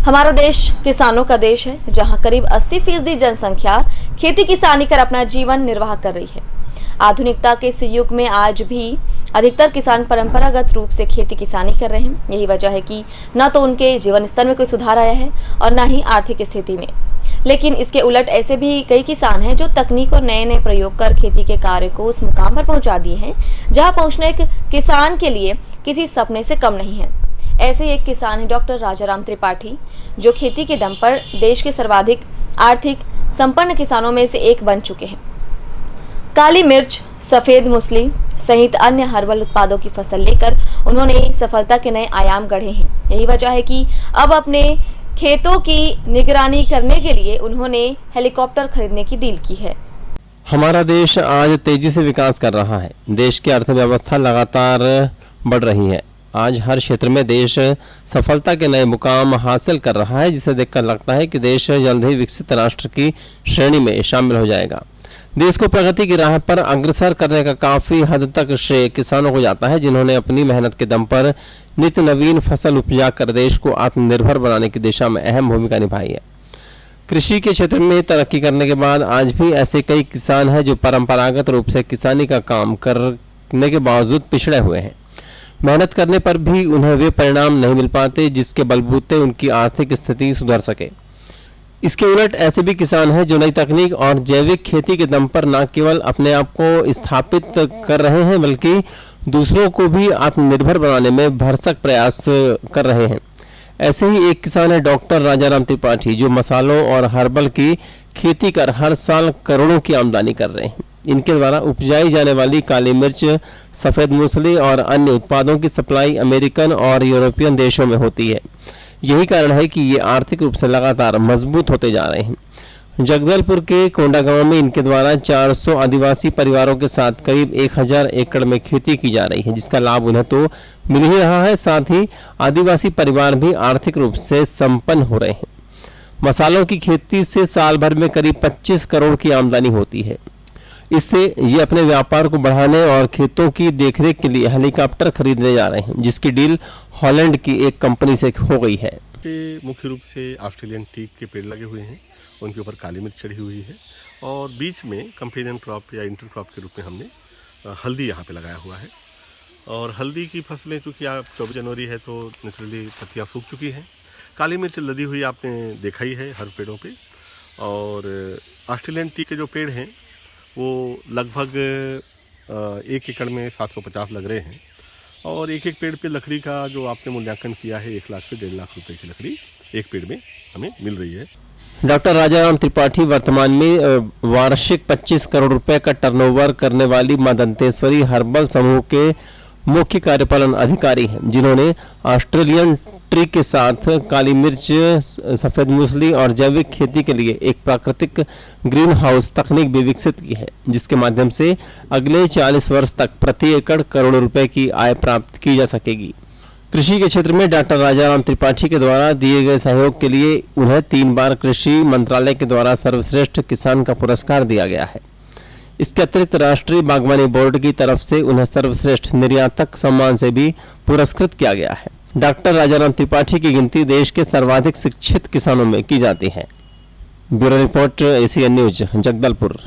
हमारा देश किसानों का देश है, जहां करीब 80% जनसंख्या खेती किसानी कर अपना जीवन निर्वाह कर रही है। आधुनिकता के इस युग में आज भी अधिकतर किसान परंपरागत रूप से खेती किसानी कर रहे हैं। यही वजह है कि न तो उनके जीवन स्तर में कोई सुधार आया है और न ही आर्थिक स्थिति में। लेकिन इसके उलट ऐसे भी कई किसान हैं जो तकनीक और नए नए प्रयोग कर खेती के कार्य को उस मुकाम पर पहुंचा दिए हैं जहां पहुंचना एक किसान के लिए किसी सपने से कम नहीं है। ऐसे ही एक किसान है डॉक्टर राजाराम त्रिपाठी, जो खेती के दम पर देश के सर्वाधिक आर्थिक संपन्न किसानों में से एक बन चुके हैं। काली मिर्च, सफेद मूसली सहित अन्य हर्बल उत्पादों की फसल लेकर उन्होंने सफलता के नए आयाम गढ़े हैं। यही वजह है कि अब अपने खेतों की निगरानी करने के लिए उन्होंने हेलीकॉप्टर खरीदने की डील की है। हमारा देश आज तेजी से विकास कर रहा है। देश की अर्थव्यवस्था लगातार बढ़ रही है। आज हर क्षेत्र में देश सफलता के नए मुकाम हासिल कर रहा है, जिसे देखकर लगता है कि देश जल्द ही विकसित राष्ट्र की श्रेणी में शामिल हो जाएगा। देश को प्रगति की राह पर अग्रसर करने का काफी हद तक श्रेय किसानों को जाता है, जिन्होंने अपनी मेहनत के दम पर नित्य नवीन फसल उपजा कर देश को आत्मनिर्भर बनाने की दिशा में अहम भूमिका निभाई है। कृषि के क्षेत्र में तरक्की करने के बाद आज भी ऐसे कई किसान हैं जो परंपरागत रूप से किसानी का काम करने के बावजूद पिछड़े हुए हैं। मेहनत करने पर भी उन्हें वे परिणाम नहीं मिल पाते जिसके बलबूते उनकी आर्थिक स्थिति सुधर सके। इसके उलट ऐसे भी किसान हैं जो नई तकनीक और जैविक खेती के दम पर न केवल अपने आप को स्थापित कर रहे हैं, बल्कि दूसरों को भी आत्मनिर्भर बनाने में भरसक प्रयास कर रहे हैं। ऐसे ही एक किसान है डॉक्टर राजाराम त्रिपाठी, जो मसालों और हर्बल की खेती कर हर साल करोड़ों की आमदनी कर रहे हैं। इनके द्वारा उपजाई जाने वाली काली मिर्च, सफेद मूसली और अन्य उत्पादों की सप्लाई अमेरिकन और यूरोपियन देशों में होती है। यही कारण है कि ये आर्थिक रूप से लगातार मजबूत होते जा रहे हैं। जगदलपुर के कोंडा गांव में इनके द्वारा 400 आदिवासी परिवारों के साथ करीब 1000 एकड़ में खेती की जा रही है, जिसका लाभ उन्हें तो मिल ही रहा है, साथ ही आदिवासी परिवार भी आर्थिक रूप से संपन्न हो रहे हैं। मसालों की खेती से साल भर में करीब 25 करोड़ की आमदनी होती है। इससे ये अपने व्यापार को बढ़ाने और खेतों की देखरेख के लिए हेलीकॉप्टर खरीदने जा रहे हैं, जिसकी डील हॉलैंड की एक कंपनी से हो गई है। मुख्य रूप से ऑस्ट्रेलियन टीक के पेड़ लगे हुए हैं, उनके ऊपर काली मिर्च चढ़ी हुई है और बीच में कंपेनियन क्रॉप या इंटर क्रॉप के रूप में हमने हल्दी यहाँ पे लगाया हुआ है। और हल्दी की फसलें चूँकि आप 24 जनवरी है तो नेचुरली पत्तियाँ सूख चुकी हैं। काली मिर्च लदी हुई आपने देखा ही है हर पेड़ों पे। और ऑस्ट्रेलियन टीक के जो पेड़ हैं वो लगभग 1 एकड़ में 750 लग रहे हैं और एक पेड़ पे लकड़ी का जो आपने मूल्यांकन किया है 1 लाख से 1.5 लाख रुपए की लकड़ी एक पेड़ में हमें मिल रही है। डॉक्टर राजाराम त्रिपाठी वर्तमान में वार्षिक 25 करोड़ रुपए का टर्नओवर करने वाली मां दंतेश्वरी हर्बल समूह के मुख्य कार्यपालन अधिकारी हैं, जिन्होंने ऑस्ट्रेलियन ट्री के साथ काली मिर्च, सफेद मूसली और जैविक खेती के लिए एक प्राकृतिक ग्रीन हाउस तकनीक भी विकसित की है, जिसके माध्यम से अगले 40 वर्ष तक प्रति एकड़ करोड़ों रुपए की आय प्राप्त की जा सकेगी। कृषि के क्षेत्र में डॉक्टर राजाराम त्रिपाठी के द्वारा दिए गए सहयोग के लिए उन्हें 3 बार कृषि मंत्रालय के द्वारा सर्वश्रेष्ठ किसान का पुरस्कार दिया गया है। इसके अतिरिक्त राष्ट्रीय बागवानी बोर्ड की तरफ से उन्हें सर्वश्रेष्ठ निर्यातक सम्मान से भी पुरस्कृत किया गया है। डॉक्टर राजाराम त्रिपाठी की गिनती देश के सर्वाधिक शिक्षित किसानों में की जाती है। Bureau report, ACN news, Jagdalpur.